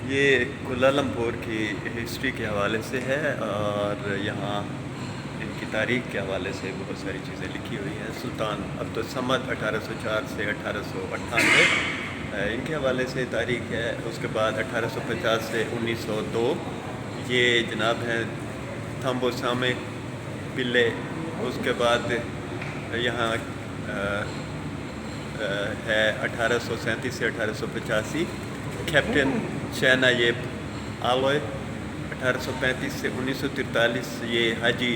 یہ کوالالمپور کی ہسٹری کے حوالے سے ہے اور یہاں ان کی تاریخ کے حوالے سے بہت ساری چیزیں لکھی ہوئی ہیں. سلطان عبدالصمد 1804 سے 1898 ان کے حوالے سے تاریخ ہے. اس کے بعد 1850 سے 1902 یہ جناب ہیں تھمبو سامے پلے. اس کے بعد یہاں ہے 1837 سے 1885 کیپٹن چینایب آلوئے. 1835 سے 1943 یہ حاجی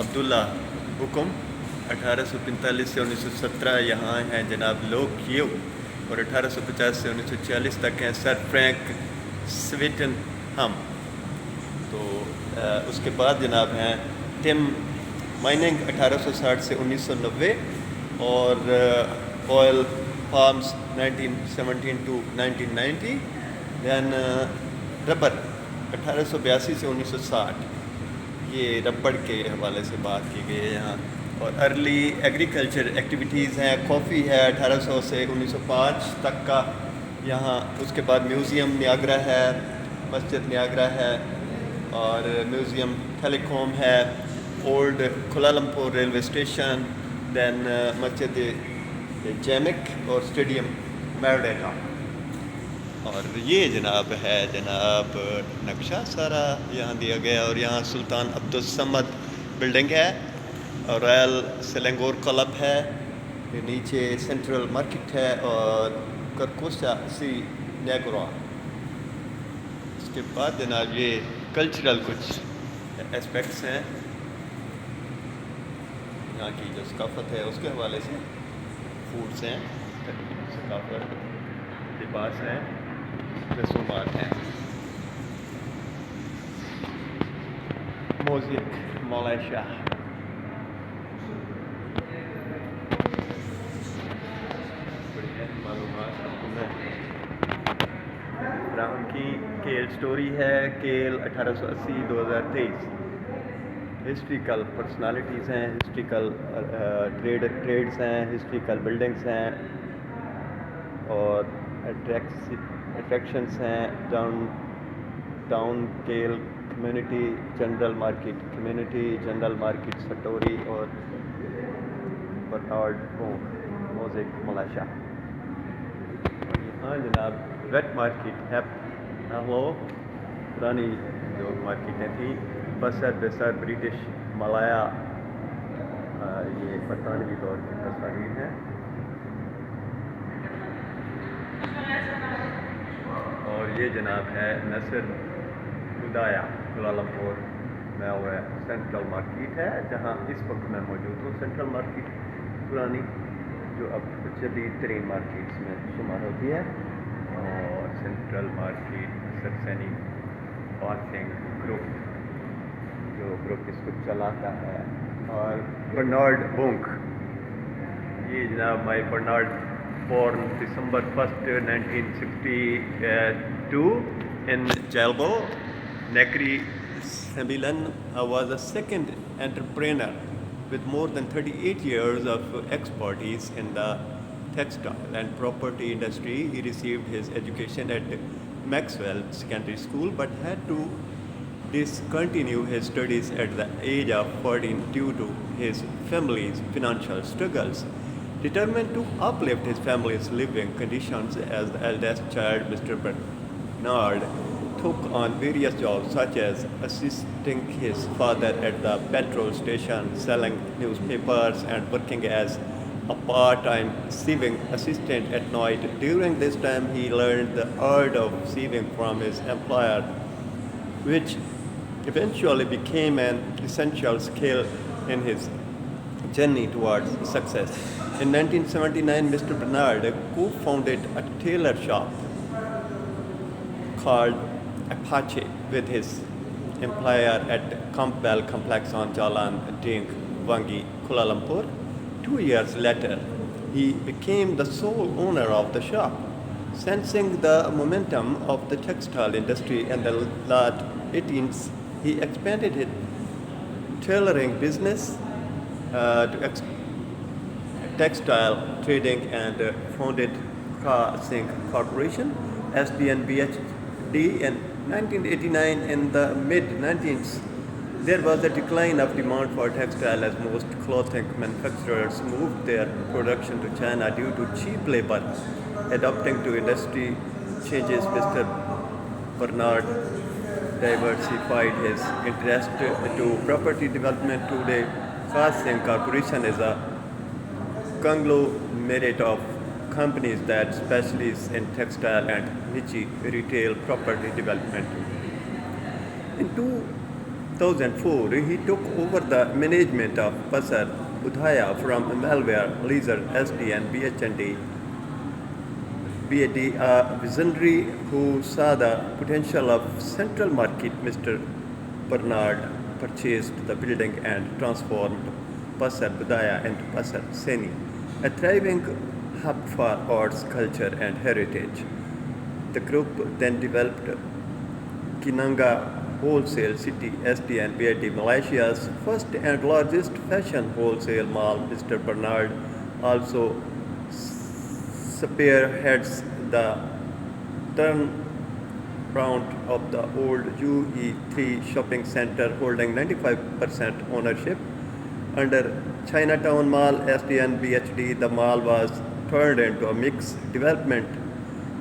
عبداللہ حکم. 1845 سے 1917 یہاں ہیں جناب لوک کیو. اور 1850 سے 1946 تک ہیں سر فرینک سویٹن ہم. تو اس کے بعد جناب ہیں ٹم مائننگ 1860 سے 1990 اور oil palms 1917 to 1990. Then rubber 1882 سے 1960 یہ ربڑ کے حوالے سے بات کی گئی ہے یہاں. اور ارلی ایگریکلچر ایکٹیویٹیز ہیں. کافی ہے 1800 سے 1905 تک کا یہاں. اس کے بعد میوزیم نیاگرا ہے, مسجد نیاگرا ہے اور میوزیم ٹیلی کام ہے, اولڈ کوالالمپور ریلوے اسٹیشن, دین مسجد جیمک اور اسٹیڈیم میرڈیٹا. اور یہ جناب ہے جناب نقشہ سارا یہاں دیا گیا. اور یہاں سلطان عبدالصمد بلڈنگ ہے اور رائل سلنگور کلب ہے. یہ نیچے سینٹرل مارکیٹ ہے اور کرکوسا سی نیگرا. اس کے بعد جناب یہ کلچرل کچھ اسپیکٹس ہیں یہاں کی جو ثقافت ہے اس کے حوالے سے. فوڈس ہیں, ثقافت, لباس ہیں, رسومات ہیں. موزک ملیشیا. بڑی اہم معلومات آپ کو میں فراہم کی. کیل سٹوری ہے, کیل 1880 2023. ہسٹریکل پرسنالٹیز ہیں, ہسٹریکل ٹریڈس ہیں, ہسٹریکل بلڈنگس ہیں اور اٹریکشنس ہیں. Town Kiel community, general market community, general market story اور برنارڈ بونک موزک ملیشیا. ہاں جناب ویٹ مارکیٹ ہے ہلو. پرانی جو مارکیٹیں تھیں بسر بسر برٹش ملایا, یہ برطانوی دور کی تصاویر ہیں. اور یہ جناب ہے نصر ہدایہ کوالالمپور میں ہوا سینٹرل مارکیٹ ہے جہاں اس وقت میں موجود ہوں. سینٹرل مارکیٹ پرانی جو اب جدید ترین مارکیٹس میں شمار ہوتی ہے. اور سینٹرل مارکیٹ سرسینی پارکنگ گروپ جو گروپ اس کو چلاتا ہے. اور برنارڈ بونک, یہ جناب مائی Bernard born December 1st 1962 in Jalbo. Nekri Sembilan was a second entrepreneur with more than 38 years of expertise in the textile and property industry. He received his education at Maxwell Secondary School but had to discontinue his studies at the age of 14 due to his family's financial struggles. Determined to uplift his family's living conditions as the eldest child, Mr. Bernard took on various jobs such as assisting his father at the petrol station, selling newspapers, and working as a part-time sieving assistant at night. During this time, he learned the art of sieving from his employer, which eventually became an essential skill in his journey towards success. In 1979, Mr. Bernard co-founded a tailor shop called Apache with his employer at Campbell Complex on Jalan Ding, Wangi, Kuala Lumpur. 2 years later, he became the sole owner of the shop. Sensing the momentum of the textile industry in the late 18s, he expanded his tailoring business to textile trading and founded Ka Singh Corporation, SDNBH In 1989, in the mid-19th, there was a decline of demand for textile as most clothing manufacturers moved their production to China due to cheap labor. Adapting to industry changes, Mr. Bernard diversified his interest to property development. Today, Khas Singh Corporation is a conglomerate of companies that specialize in textile and niche retail property development. In 2004, he took over the management of Pasar Budhaya from Malware, Leisure, SD, and BHND. BAD, a visionary who saw the potential of Central Market, Mr. Bernard purchased the building and transformed Pasar Budaya into Pasar Seni, a thriving hub for arts, culture, and heritage. The group then developed Kinanga Wholesale City SD and BID, Malaysia's first and largest fashion wholesale mall. Mr. Bernard also spearheads the turnaround of the old UE3 shopping center, holding 95% ownership. Under Chinatown Mall SD and BHD, the mall was turned into a mixed development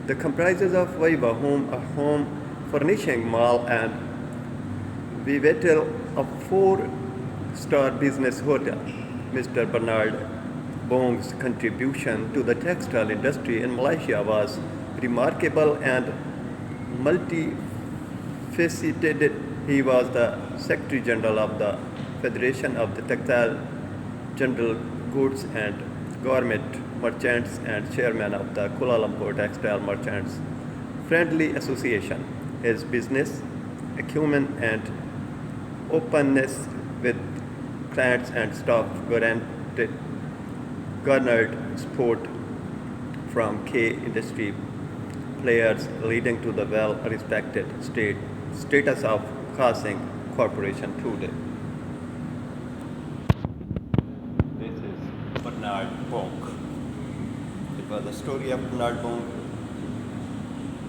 that comprises of Viva Home, a home furnishing mall, and Vivatel, a four-star business hotel. Mr. Bernard Bong's contribution to the textile industry in Malaysia was remarkable and multifaceted. He was the Secretary General of the Federation of the Textile General Goods and Garment Merchants and Chairman of the Kuala Lumpur Textile Merchants Friendly Association. His business acumen and openness with clients and staff garnered support from key industry players, leading to the well-respected status of Khas Singh Corporation today. This is Bernard Bong. It was the story of Bernard Bong.